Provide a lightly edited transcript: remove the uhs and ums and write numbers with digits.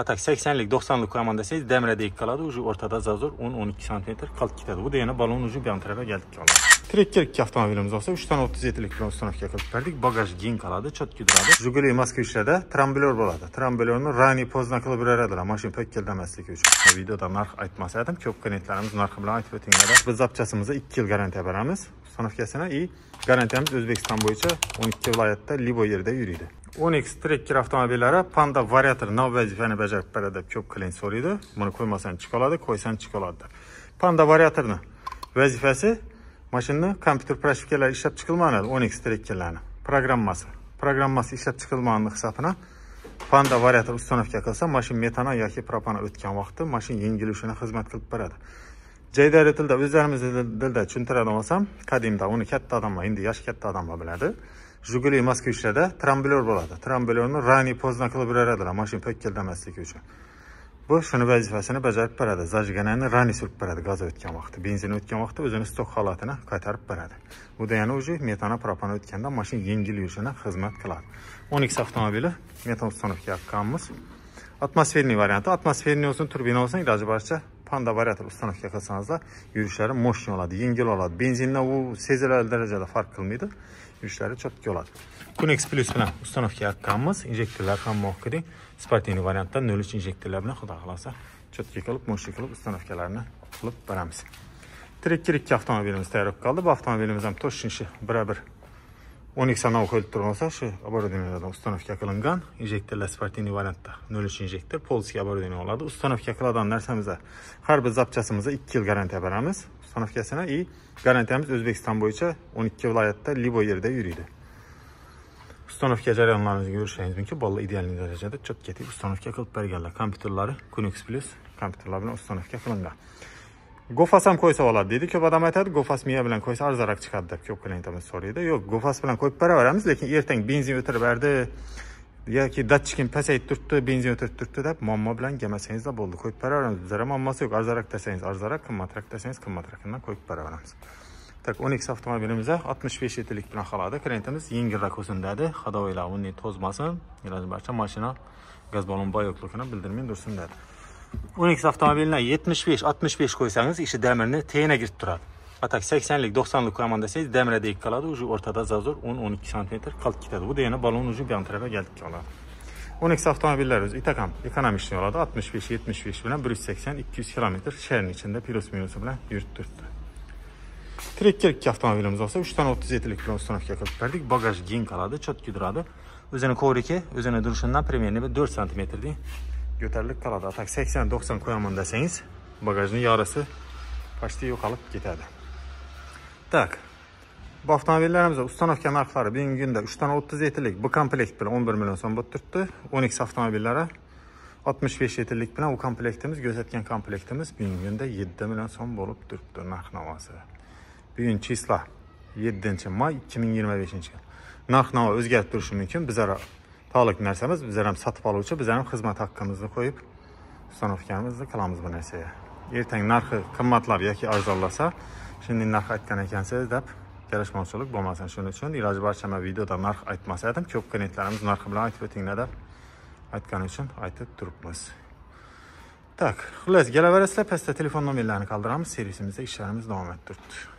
Atak 80'lik 90'lık koyman deseniz demire deyik kaladı. Ucu ortada zazor 10-12 cm kalk gitadi. Bu da yana balon ucu bir yan tarafa geldik kaldı. Trekkerlik avtomobilimiz olsa 3 tane 37'lik bilen ustanovka kılıp verdik. Bagaj giyin kaladı. Çot güdüradi. Jiguli Moskvich'de tramblör bo'ladi. Tramblörni rani pozna qilib beradilar. Mashin pek keldamaslik uchun. Videoda narx aytmasadim, ko'p klientlarimiz narxi bilan aytib o'tinglar. Biz zapchasimizni 2 yil garantiya beramiz. Ustanovkasini i garantiyamiz O'zbekiston bo'yicha 12 viloyatda libo yerda yuriydi. 10X Trekker avtomobillari Panda variator nav vazifani bajarib beradi deb ko'p klient so'raydi. Buni qo'ymasan chiqoladi, qo'ysan chiqoladi. Panda variatorni vazifasi mashinani kompyuter proshifkalar ishlab chiqilmaydi. 10X Trekkerlarni programmasi ishlab chiqilmaganlik hisobina Panda variator ustanovka qilsa, mashin metana yoki propana o'tgan vaqtda mashin yengilishini xizmat qilib beradi. Jaydari tilda o'zlarimiz dilda tushuntiradigan bo'lsam, qadimda uni katta odamlar, endi yosh katta odamlar biladi. Jiguli Moskvich'da tramblör bo'ladi. Tramblörni rani pozna qilib beradilar, mashin pek keldamaslik uchun. Bu shuni vazifasini bajarib beradi. Zajganani rani surib beradi gaz o'tgan vaqtda, benzin o'tgan vaqtda o'zini stok holatini qaytarib beradi. Bu da yana o'zi metana propana o'tganda mashin yengil yurishini xizmat qiladi. 10X avtomobili metan ustanovka yapganmiz. Atmosferniy varianti, atmosferniy olsun, turbina olsun, iloji boricha Panda variator ustanovka qilsangizlar, yurishlari mo'shin oladi, yengil oladi. Benzindan u sezilarli darajada farq qilmaydi. Yurishlari chotga oladi. Kunex Plus bilan ustanovka yapganmiz. Injektorlar ham mo'qiding. Sportiniy variantda 0.3 injektorlar bilan xudo xolasa chotga qilib, mo'shin qilib ustanovkalarni qilib beramiz. Trekker 2 avtomobilimiz tayyor qoldi. Bu avtomobilimiz ham to'shinishi birebir 10X nav qo'yilib tursa, shu оборудованияdan ustanovka qilingan. Injektorlar sportiniy variantda 0.3 injektor, polskiy оборудование oladi. Ustanovka qiladigan narsamizda har bir zapchasimizga 2 yil garantiya beramiz. Ustanovkasini i garantiyamiz O'zbekiston bo'yicha 12 viloyatda libo yerda yuriydi. Ustanovka jarayonlaringizni ko'rishingiz mumkin. Bolalar ideal darajada chot ketib ustanovka qilib berganlar. Kompyuterlari Kunex Plus kompyuterlar bilan ustanovka qilingan. Gofas ham qo'ysa bo'ladi deydi. Ko'p odam aytadi, Gofas miya bilan qo'ysa arzonroq chiqadi deb ko'p klientimiz so'raydi. Yo'q, Gofas bilan qo'yib beraveramiz, lekin ertaga benzin o'tirib berdi yoki datchikini pasayib turibdi, benzin o'tirib turibdi deb muammo bilan kelmasangiz da bo'ldi. Qo'yib beraveramiz. Bizlar ham muammosi yo'q. Arzonroq desangiz arzonroq, qimmatroq desangiz qimmatroqdan qo'yib beraveramiz. Tak 10X avtomobilimizda 65 yetlik bilan qoladi. Klientimiz yengilroq olsin dedi. Xudoylar uni tozmasin. Iloji boricha mashina gaz ballon boyoqligini bildirmay dursin dedi. 10X avtomobilini 75-65 qo'ysangiz, ishi damirni teyina girib turadi. Atak 80'lik 90'lık koyman deseniz demire deyik kaladı. Ucu ortada zazor 10-12 cm kalk gitadi. Bu da yana balon ucu bir yan tarafa geldik kaladi. 10X avtomobiller öz itakam ekonomi işini oladu. 65-75 bilen 180-200 km şehrin içinde plus minusu bilen yürüt durdu. Trekker 2 avtomobilimiz olsa 3 tane 37'lik bilen ustanovka qilib berdik. Bagaj giyin kaladı, çot güdüradi. Özünü kovriki, özünü duruşundan premierini bir 4 cm değil. Götərilik qaladı. Atak 80-90 koyamın deseniz bagajın yarısı başta yo'qolib ketadi. Tak. Bu avtomobillarimizda ustanovka narxlari bugungi kunda 3 tane 37'lik bu komplekt bilan 11 million so'm bo'lib turibdi. 10X avtomobillari 65 yetlik bilan u komplektimiz, ko'rsatgan komplektimiz bugungi kunda 7 million so'm bo'lib turibdi narx-navosi. Bugun chisla 7-may 2025-yil. Narx-navo o'zgarib turishi mumkin. Bizlar taalluq narsamiz, bizlar ham sotib oluvchi, bizlar ham xizmat haqqimizni qo'yib ustanovkamizni qilamiz bu narsaga. Ertaga narxi qimmatlab yoki arzonlasa, shunday narx aytgan ekansiz deb kelishmovchilik bo'lmasin. Shuning uchun iloji boricha men videoda narx aytmasadim, ko'p klientlarimiz narxi bilan aytib o'tinglar deb aytgani uchun aytib turibmiz. Tak, xullas, kelaverasizlar, pastda telefon nomerlarini qoldiramiz, servisimizda ishlarimiz davom etib turibdi.